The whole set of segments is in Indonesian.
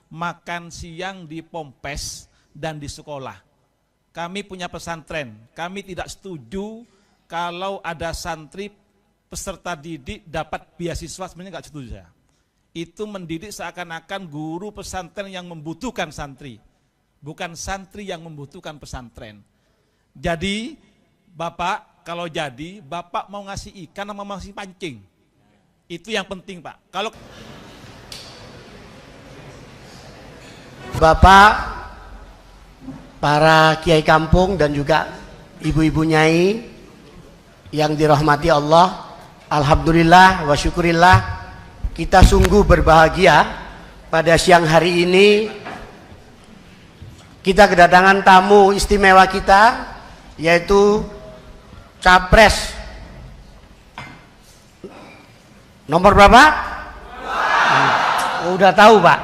makan siang di Pompes dan di sekolah. Kami punya pesantren, kami tidak setuju kalau ada santri peserta didik dapat beasiswa, sebenarnya nggak setuju saya. Itu mendidik seakan-akan guru pesantren yang membutuhkan santri, bukan santri yang membutuhkan pesantren. Jadi Bapak, kalau jadi Bapak mau ngasih ikan sama mau ngasih pancing, itu yang penting Pak. Kalau Bapak, para kiai kampung dan juga ibu-ibu nyai yang dirahmati Allah, alhamdulillah wa syukurillah, kita sungguh berbahagia pada siang hari ini. Kita kedatangan tamu istimewa kita, yaitu Capres nomor berapa? Udah tahu Pak,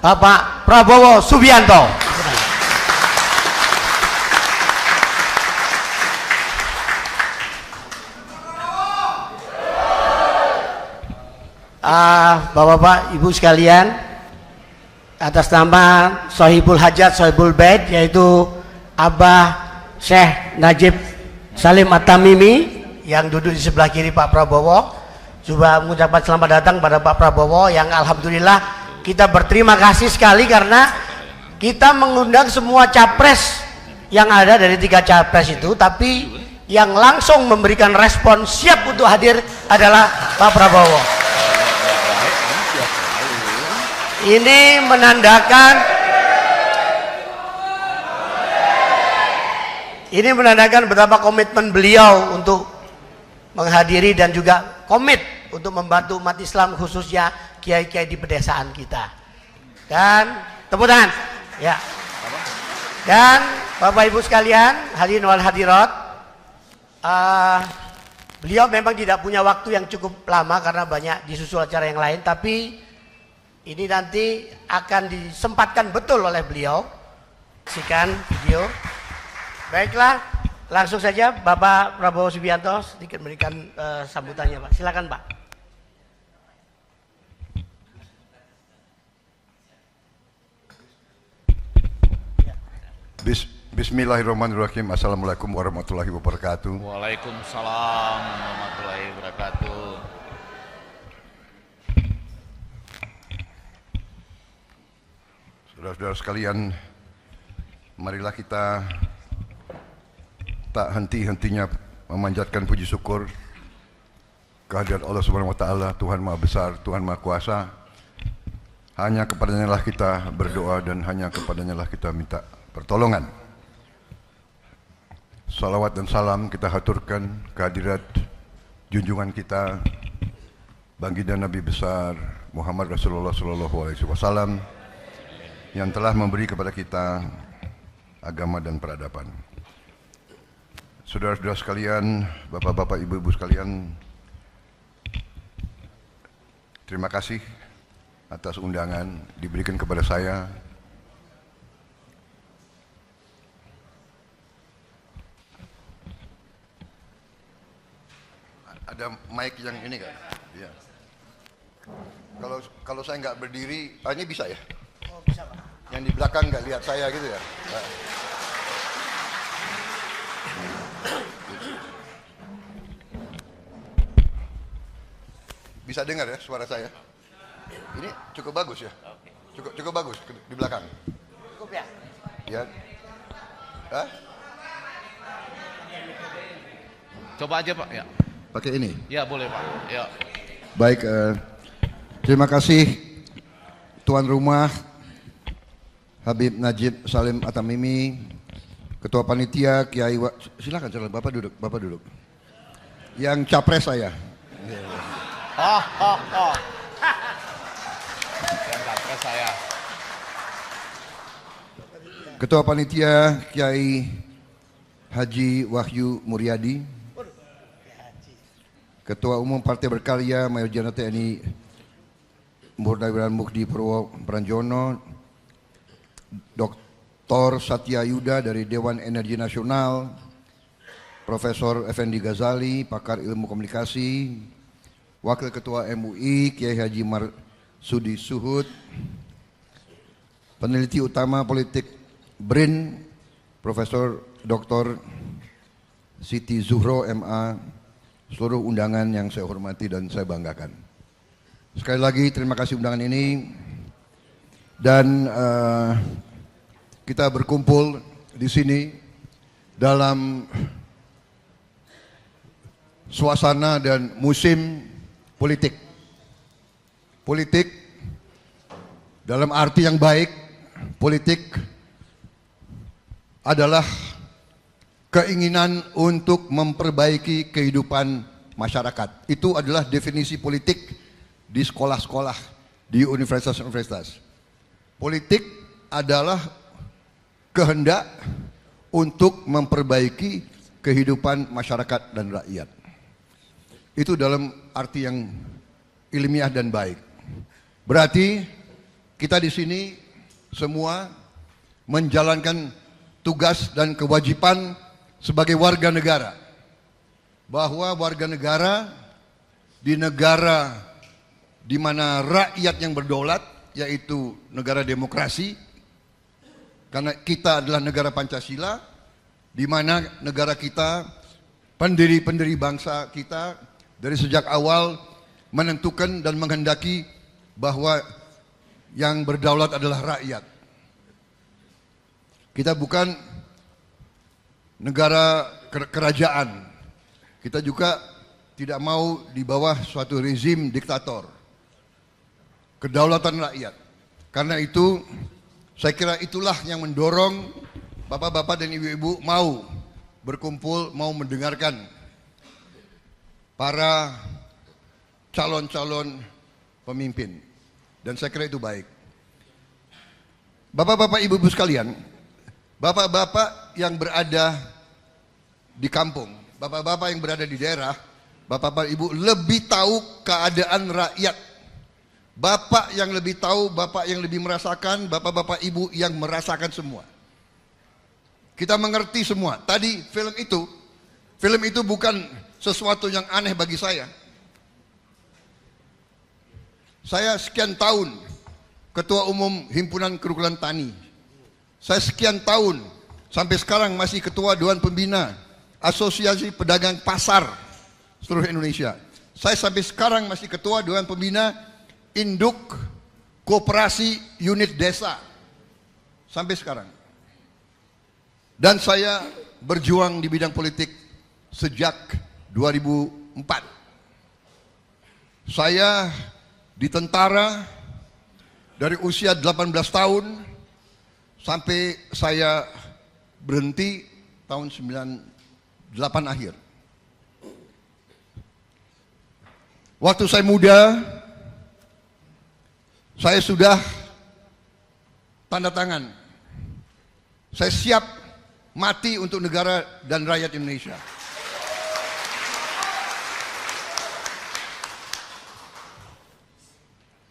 Bapak Prabowo Subianto. Bapak-bapak, ibu sekalian, atas nama Sohibul Hajat, Sohibul Bait, yaitu Abah Syekh Najib Salim At-Tamimi yang duduk di sebelah kiri Pak Prabowo, juga mengucapkan selamat datang pada Pak Prabowo yang alhamdulillah kita berterima kasih sekali karena kita mengundang semua capres yang ada dari 3 capres itu, tapi yang langsung memberikan respon siap untuk hadir adalah Pak Prabowo. Ini menandakan betapa komitmen beliau untuk menghadiri dan juga komit untuk membantu umat Islam, khususnya kiai-kiai di pedesaan kita. Dan tepuk tangan. Ya. Dan Bapak Ibu sekalian, hadirin wal hadirat, beliau memang tidak punya waktu yang cukup lama karena banyak disusul acara yang lain, tapi ini nanti akan disempatkan betul oleh beliau. Saksikan video. Baiklah, langsung saja Bapak Prabowo Subianto sedikit memberikan sambutannya Pak. Silakan Pak. Bismillahirrahmanirrahim. Assalamualaikum warahmatullahi wabarakatuh. Waalaikumsalam warahmatullahi wabarakatuh. Saudara-saudara sekalian, marilah kita tak henti-hentinya memanjatkan puji syukur kehadirat Allah Subhanahu wa taala, Tuhan Maha Besar, Tuhan Maha Kuasa. Hanya kepadanya lah kita berdoa dan hanya kepadanya lah kita minta pertolongan. Salawat dan salam kita haturkan kehadirat junjungan kita, baginda Nabi besar Muhammad Rasulullah sallallahu alaihi wasallam yang telah memberi kepada kita agama dan peradaban. Saudara-saudara sekalian, bapak-bapak, ibu-ibu sekalian, terima kasih atas undangan diberikan kepada saya. Ada mic yang ini kan? Ya. Kalau saya nggak berdiri, ini bisa ya? Oh, bisa Pak. Yang di belakang nggak lihat saya gitu ya? Bisa dengar ya suara saya? Ini cukup bagus ya? Cukup bagus di belakang? Cukup ya? Ya. Hah? Coba aja Pak, ya. Pakai ini? Ya boleh Pak, ya. Baik, terima kasih tuan rumah Habib Najib Salim At-Tamimi, Ketua Panitia Kiai silakan Bapak duduk. Yang capres saya. Yang capres saya. Ketua Panitia Kiai Haji Wahyu Muryadi, Ketua Umum Partai Berkarya Mayor Jenderal TNI Purnawirawan Mukdi Purwo Pranjono, Dr. Satya Yuda dari Dewan Energi Nasional, Profesor Effendi Ghazali, pakar ilmu komunikasi, Wakil Ketua MUI Kiai Haji Marsudi Suhud, peneliti utama politik BRIN, Profesor Dr. Siti Zuhro MA, seluruh undangan yang saya hormati dan saya banggakan. Sekali lagi terima kasih undangan ini, dan kita berkumpul di sini dalam suasana dan musim politik. Politik dalam arti yang baik, politik adalah keinginan untuk memperbaiki kehidupan masyarakat. Itu adalah definisi politik di sekolah-sekolah, di universitas-universitas. Politik adalah kehendak untuk memperbaiki kehidupan masyarakat dan rakyat. Itu dalam arti yang ilmiah dan baik. Berarti kita di sini semua menjalankan tugas dan kewajiban sebagai warga negara, bahwa warga negara di negara di mana rakyat yang berdaulat, yaitu negara demokrasi, karena kita adalah negara Pancasila, di mana negara kita, pendiri-pendiri bangsa kita dari sejak awal menentukan dan menghendaki bahwa yang berdaulat adalah rakyat. Kita bukan negara kerajaan. Kita juga tidak mau di bawah suatu rezim diktator. Kedaulatan rakyat. Karena itu saya kira itulah yang mendorong bapak-bapak dan ibu-ibu mau berkumpul, mau mendengarkan para calon-calon pemimpin. Dan saya kira itu baik. Bapak-bapak ibu-ibu sekalian, bapak-bapak yang berada di kampung, bapak-bapak yang berada di daerah, bapak-bapak ibu lebih tahu keadaan rakyat. Bapak yang lebih tahu, bapak yang lebih merasakan, bapak-bapak ibu yang merasakan semua. Kita mengerti semua. Tadi film itu bukan sesuatu yang aneh bagi saya. Saya sekian tahun Ketua Umum Himpunan Kerukunan Tani. Saya sekian tahun sampai sekarang masih Ketua Dewan Pembina Asosiasi Pedagang Pasar seluruh Indonesia. Saya sampai sekarang masih Ketua Dewan Pembina Induk Koperasi Unit Desa. Sampai sekarang. Dan saya berjuang di bidang politik sejak 2004. Saya di tentara dari usia 18 tahun sampai saya berhenti tahun 98 akhir. Waktu saya muda, saya sudah tanda tangan. Saya siap mati untuk negara dan rakyat Indonesia.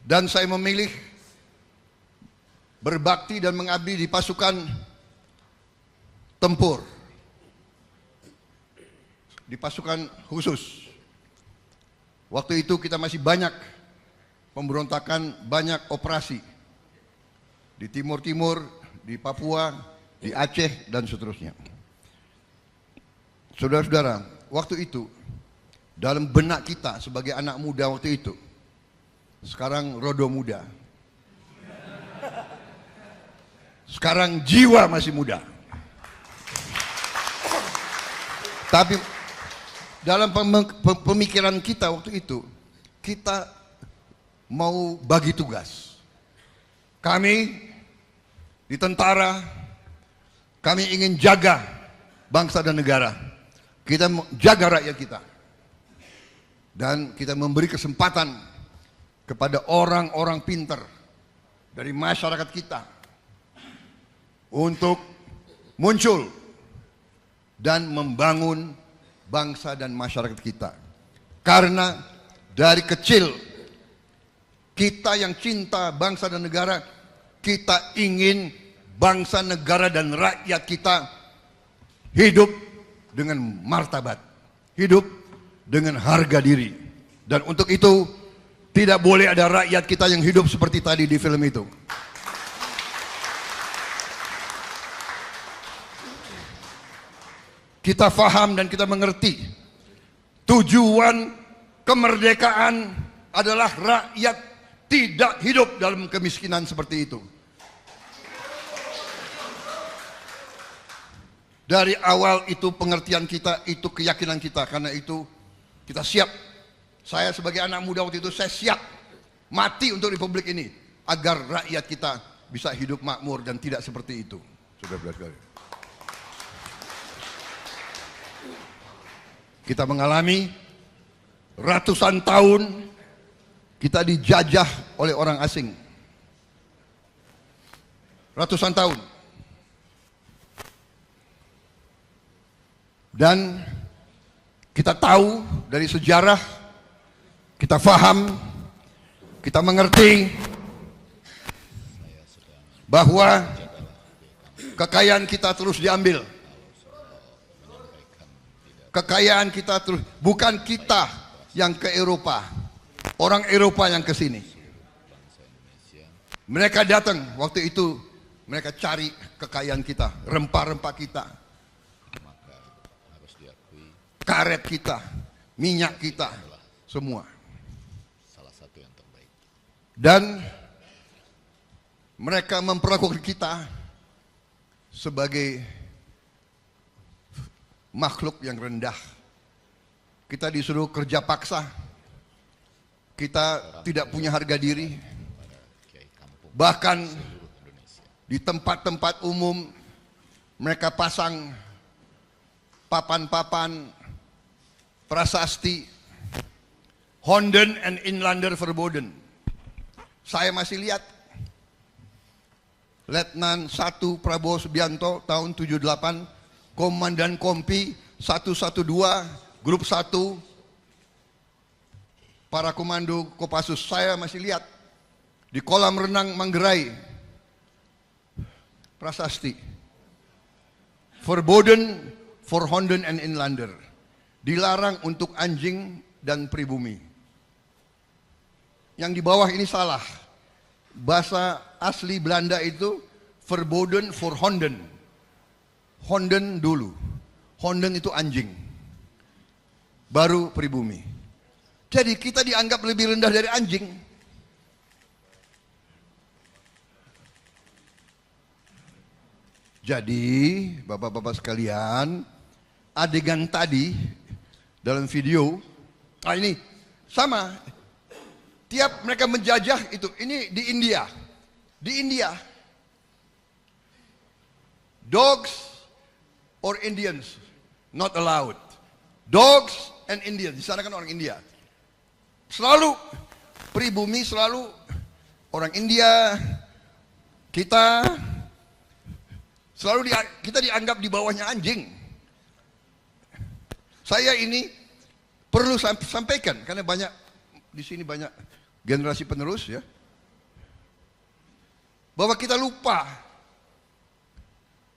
Dan saya memilih berbakti dan mengabdi di pasukan tempur, di pasukan khusus. Waktu itu kita masih banyak pemberontakan, banyak operasi di Timur-Timur, di Papua, di Aceh, dan seterusnya. Saudara-saudara, waktu itu dalam benak kita sebagai anak muda waktu itu, sekarang rodo muda, sekarang jiwa masih muda. Tapi dalam pemikiran kita waktu itu, kita mau bagi tugas. Kami di tentara, kami ingin jaga bangsa dan negara. Kita jaga rakyat kita. Dan kita memberi kesempatan kepada orang-orang pintar dari masyarakat kita untuk muncul dan membangun bangsa dan masyarakat kita. Karena dari kecil kita yang cinta bangsa dan negara, kita ingin bangsa, negara, dan rakyat kita hidup dengan martabat, hidup dengan harga diri. Dan untuk itu tidak boleh ada rakyat kita yang hidup seperti tadi di film itu. kita faham dan kita mengerti tujuan kemerdekaan adalah rakyat tidak hidup dalam kemiskinan seperti itu. Dari awal itu pengertian kita, itu keyakinan kita. Karena itu kita siap. Saya sebagai anak muda waktu itu, saya siap mati untuk republik ini agar rakyat kita bisa hidup makmur dan tidak seperti itu. Sudah belas kali. Kita mengalami ratusan tahun kita dijajah oleh orang asing. Ratusan tahun. Dan kita tahu dari sejarah, kita faham, kita mengerti bahwa kekayaan kita terus diambil. Kekayaan kita terus, bukan kita yang ke Eropa, orang Eropa yang ke sini. Mereka datang waktu itu, mereka cari kekayaan kita, rempah-rempah kita, karet kita, minyak kita, semua. Dan mereka memperlakukan kita sebagai makhluk yang rendah. Kita disuruh kerja paksa. Kita tidak punya harga diri. Bahkan di tempat-tempat umum mereka pasang papan-papan prasasti Honden and Inlander Verboden. Saya masih lihat Letnan 1 Prabowo Subianto tahun 78, Komandan Kompi 112, Grup 1, para komando Kopassus. Saya masih lihat di kolam renang Manggarai prasasti Verboden for Honden and Inlander, dilarang untuk anjing dan pribumi. Yang di bawah ini salah. Bahasa asli Belanda itu Verboden for Honden. Honden dulu. Honden itu anjing. Baru pribumi. Jadi kita dianggap lebih rendah dari anjing. Jadi bapak-bapak sekalian, adegan tadi dalam video, ini sama. Tiap mereka menjajah itu, ini di India. Di India, dogs or Indians not allowed. Dogs and Indians, di sana kan orang India. Selalu pribumi, selalu orang India. Kita selalu kita dianggap di bawahnya anjing. Saya ini perlu sampaikan karena banyak di sini banyak generasi penerus ya, bahwa kita lupa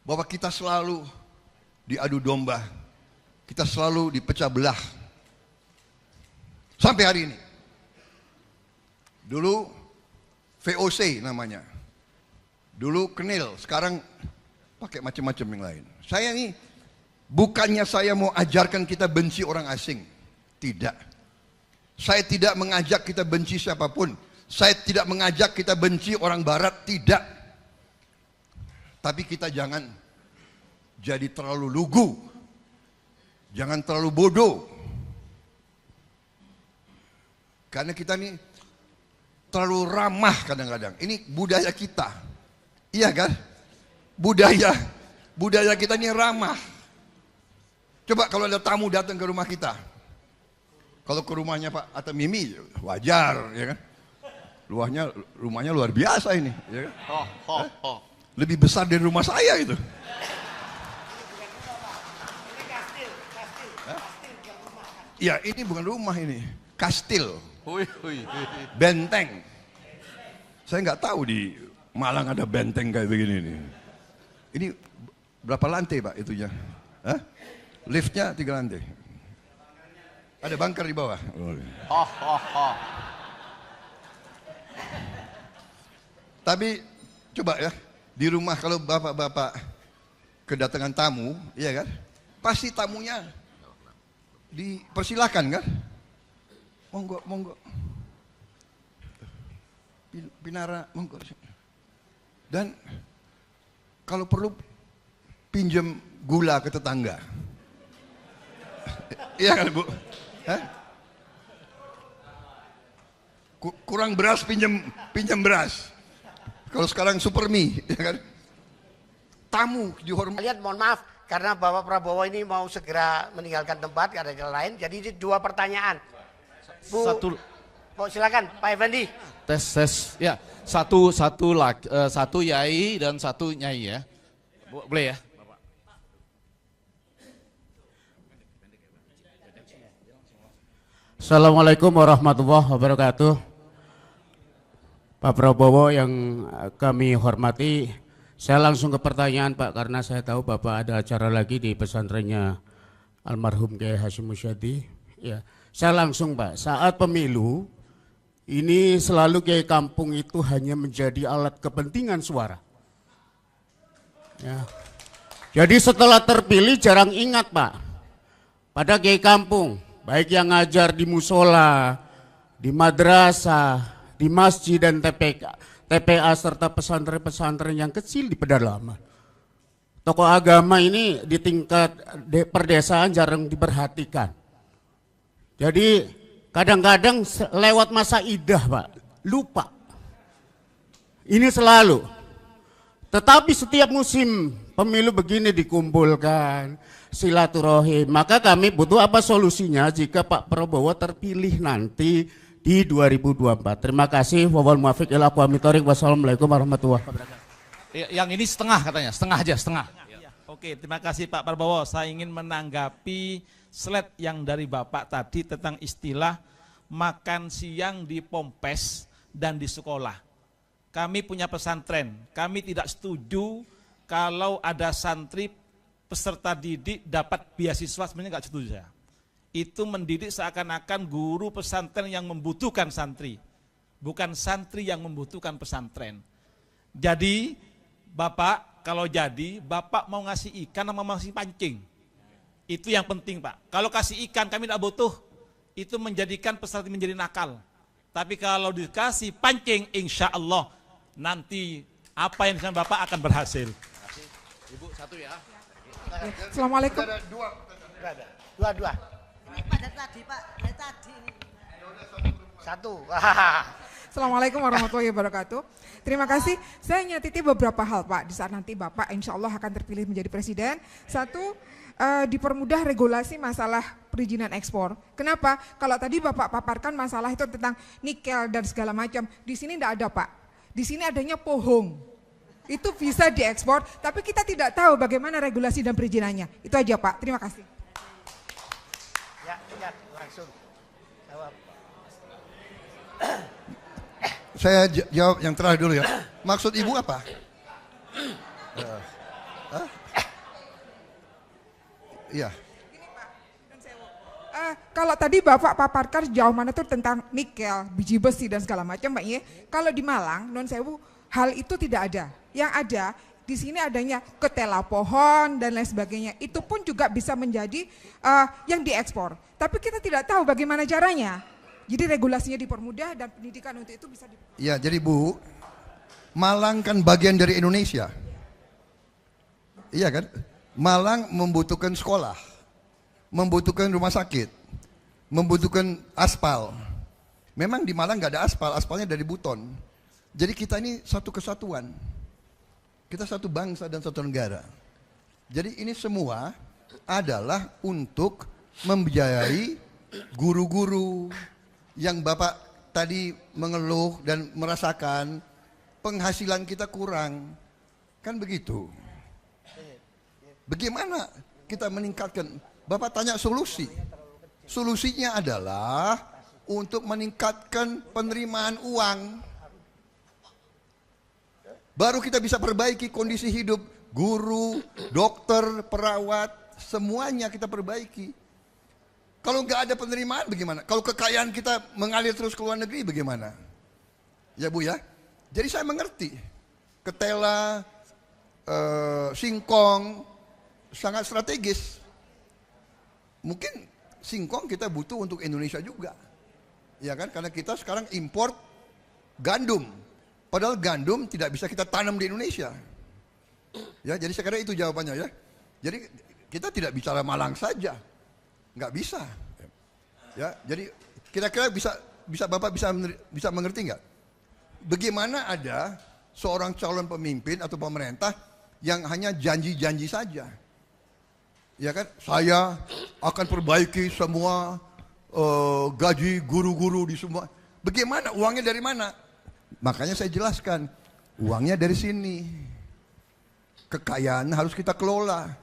bahwa kita selalu diadu domba, kita selalu dipecah belah sampai hari ini. Dulu VOC namanya, dulu Kenil, sekarang pakai macam-macam yang lain. Saya ini bukannya saya mau ajarkan kita benci orang asing, tidak. Saya tidak mengajak kita benci siapapun. Saya tidak mengajak kita benci orang barat, tidak. Tapi kita jangan jadi terlalu lugu. Jangan terlalu bodoh. Karena kita ini terlalu ramah kadang-kadang. Ini budaya kita. Iya kan? Budaya kita ini ramah. Coba kalau ada tamu datang ke rumah kita. Kalau ke rumahnya Pak Atta Mimi, wajar, ya kan? Rumahnya luar biasa ini, ya kan? Lebih besar dari rumah saya itu. Ya, ini bukan rumah ini, kastil, benteng. Saya nggak tahu di Malang ada benteng kayak begini nih. Ini berapa lantai Pak itunya? Hah? Liftnya 3 lantai. Ada bunker di bawah. Tapi coba ya, di rumah kalau bapak-bapak kedatangan tamu, iya kan? pasti tamunya dipersilahkan kan? Monggo, monggo. Pinara, monggo. Dan kalau perlu pinjam gula ke tetangga. Iya kan Bu? Hah? Kurang beras pinjam beras. Kalau sekarang super mie, ya kan? Tamu dihormati. Lihat, mohon maaf karena Bapak Prabowo ini mau segera meninggalkan tempat ada jalan lain. Jadi ini 2 pertanyaan. Bu, silakan Pak Effendi. Tes. Ya, satu yai dan satu nyai ya. Boleh ya? Assalamualaikum warahmatullahi wabarakatuh. Pak Prabowo yang kami hormati, saya langsung ke pertanyaan Pak, karena saya tahu Bapak ada acara lagi di pesantrennya almarhum Kiai Hasyim Musyadi. Ya, saya langsung Pak, saat pemilu ini selalu Kiai Kampung itu hanya menjadi alat kepentingan suara. Ya. Jadi setelah terpilih jarang ingat Pak pada Kiai Kampung, baik yang ngajar di musola, di madrasah, di masjid dan TPA serta pesantren-pesantren yang kecil di pedalaman. Tokoh agama ini di tingkat perdesaan jarang diperhatikan. Jadi kadang-kadang lewat masa idah Pak, lupa. Ini selalu. Tetapi setiap musim pemilu begini dikumpulkan, silaturahim. Maka kami butuh apa solusinya jika Pak Prabowo terpilih nanti di 2024. Terima kasih. Wawal muafiq ila aqwamit thoriq. Wassalamualaikum warahmatullahi wabarakatuh. Yang ini setengah katanya, setengah aja, setengah. Oke, terima kasih Pak Prabowo. Saya ingin menanggapi slide yang dari Bapak tadi tentang istilah makan siang di Pompes dan di sekolah. Kami punya pesantren, kami tidak setuju kalau ada santri peserta didik dapat beasiswa, sebenarnya nggak setuju saya. Itu mendidik seakan-akan guru pesantren yang membutuhkan santri, bukan santri yang membutuhkan pesantren. Jadi Bapak, kalau jadi Bapak mau ngasih ikan sama mau ngasih pancing, itu yang penting Pak. Kalau kasih ikan kami tidak butuh, itu menjadikan peserta menjadi nakal. Tapi kalau dikasih pancing, insya Allah nanti apa yang disampaikan Bapak akan berhasil. Ibu satu ya. Assalamualaikum. Ada dua. Dua. Ini pada tadi Pak, dari tadi ini. 1. Assalamualaikum warahmatullahi wabarakatuh. Terima kasih. Saya nyatiti beberapa hal Pak di saat nanti Bapak insya Allah akan terpilih menjadi presiden. 1, dipermudah regulasi masalah perizinan ekspor. Kenapa? Kalau tadi Bapak paparkan masalah itu tentang nikel dan segala macam, di sini tidak ada Pak. Di sini adanya pohong. Itu bisa diekspor, tapi kita tidak tahu bagaimana regulasi dan perizinannya. Itu aja Pak. Terima kasih. Ya, langsung. Jawab. Saya jawab yang terakhir dulu ya. Maksud Ibu apa? Iya. Kalau tadi Bapak paparkan sejauh mana tuh tentang nikel, biji besi dan segala macam Mbak Ye. Kalau di Malang, non sewu, hal itu tidak ada. Yang ada di sini adanya ketela pohon dan lain sebagainya. Itu pun juga bisa menjadi yang diekspor. Tapi kita tidak tahu bagaimana caranya. Jadi regulasinya dipermudah dan pendidikan untuk itu bisa Ya, jadi Bu, Malang kan bagian dari Indonesia. Iya kan? Malang membutuhkan sekolah, membutuhkan rumah sakit, membutuhkan aspal. Memang di Malang nggak ada aspal, aspalnya dari Buton. Jadi kita ini satu kesatuan. Kita satu bangsa dan satu negara. Jadi ini semua adalah untuk membiayai guru-guru yang Bapak tadi mengeluh dan merasakan penghasilan kita kurang. Kan begitu. Bagaimana kita meningkatkan? Bapak tanya solusi. Solusinya adalah untuk meningkatkan penerimaan uang. Baru kita bisa perbaiki kondisi hidup guru, dokter, perawat, semuanya kita perbaiki. Kalau nggak ada penerimaan bagaimana? Kalau kekayaan kita mengalir terus ke luar negeri bagaimana? Ya Bu ya. Jadi saya mengerti. Ketela, singkong, sangat strategis. mungkin singkong kita butuh untuk Indonesia juga. Ya kan? Karena kita sekarang import gandum. Padahal gandum tidak bisa kita tanam di Indonesia. Ya, jadi saya kira itu jawabannya ya. Jadi kita tidak bicara Malang saja. Nggak bisa. Ya, jadi kira-kira bisa Bapak bisa mengerti nggak? Bagaimana ada seorang calon pemimpin atau pemerintah yang hanya janji-janji saja? Ya kan, saya akan perbaiki semua gaji guru-guru di semua. Bagaimana? Uangnya dari mana? Makanya saya jelaskan, uangnya dari sini. Kekayaan harus kita kelola.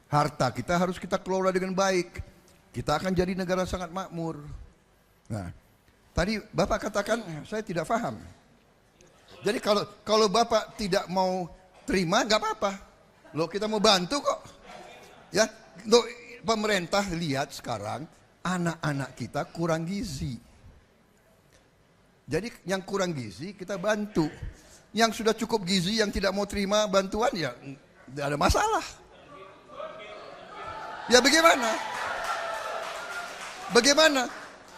Harta kita harus kita kelola dengan baik. Kita akan jadi negara sangat makmur. Nah, tadi Bapak katakan saya tidak paham. Jadi kalau Bapak tidak mau terima nggak apa-apa. Loh, kita mau bantu kok. Ya, loh, pemerintah lihat sekarang anak-anak kita kurang gizi. Jadi yang kurang gizi kita bantu. Yang sudah cukup gizi yang tidak mau terima bantuan ya tidak ada masalah. Ya bagaimana? Bagaimana?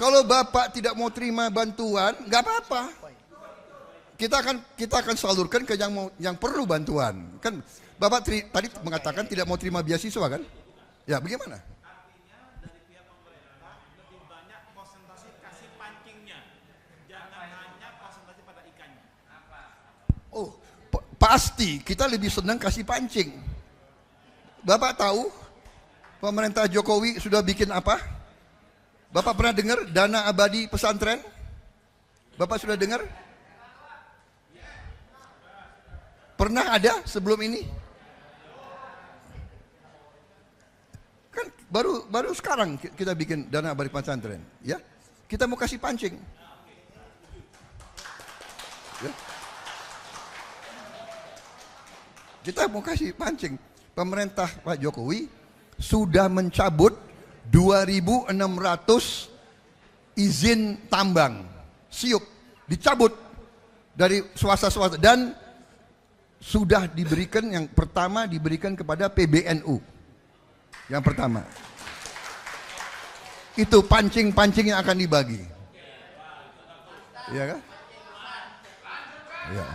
Kalau Bapak tidak mau terima bantuan, nggak apa-apa. Kita akan salurkan ke yang perlu bantuan. Kan Bapak tadi mengatakan tidak mau terima beasiswa kan? Ya bagaimana? Artinya dari pihak pemerintah lebih banyak konsentrasi kasih pancingnya, jangan hanya konsentrasi pada ikannya. Oh, pasti kita lebih senang kasih pancing. Bapak tahu pemerintah Jokowi sudah bikin apa? Bapak pernah dengar dana abadi pesantren? Bapak sudah dengar? Pernah ada sebelum ini? Kan baru sekarang kita bikin dana abadi pesantren, ya. Kita mau kasih pancing. Ya. Kita mau kasih pancing. Pemerintah Pak Jokowi sudah mencabut 2.600 izin tambang siup, dicabut dari swasta-swasta dan sudah diberikan, yang pertama diberikan kepada PBNU. Yang pertama itu pancing-pancing yang akan dibagi, ya kan? Ya.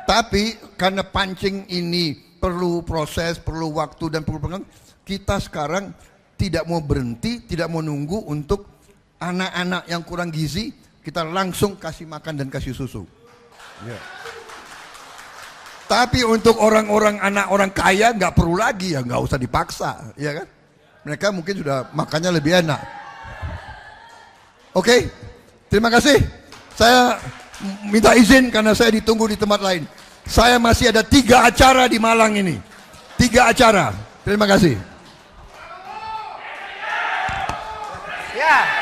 Tapi karena pancing ini perlu proses, perlu waktu dan perlu pengalaman, kita sekarang tidak mau berhenti, tidak mau nunggu untuk anak-anak yang kurang gizi, kita langsung kasih makan dan kasih susu. Ya. Tapi untuk orang-orang anak orang kaya nggak perlu lagi, ya nggak usah dipaksa, ya kan? Mereka mungkin sudah makannya lebih enak. Oke, terima kasih. Saya minta izin karena saya ditunggu di tempat lain. Saya masih ada 3 acara di Malang ini. 3 acara. Terima kasih. Ya.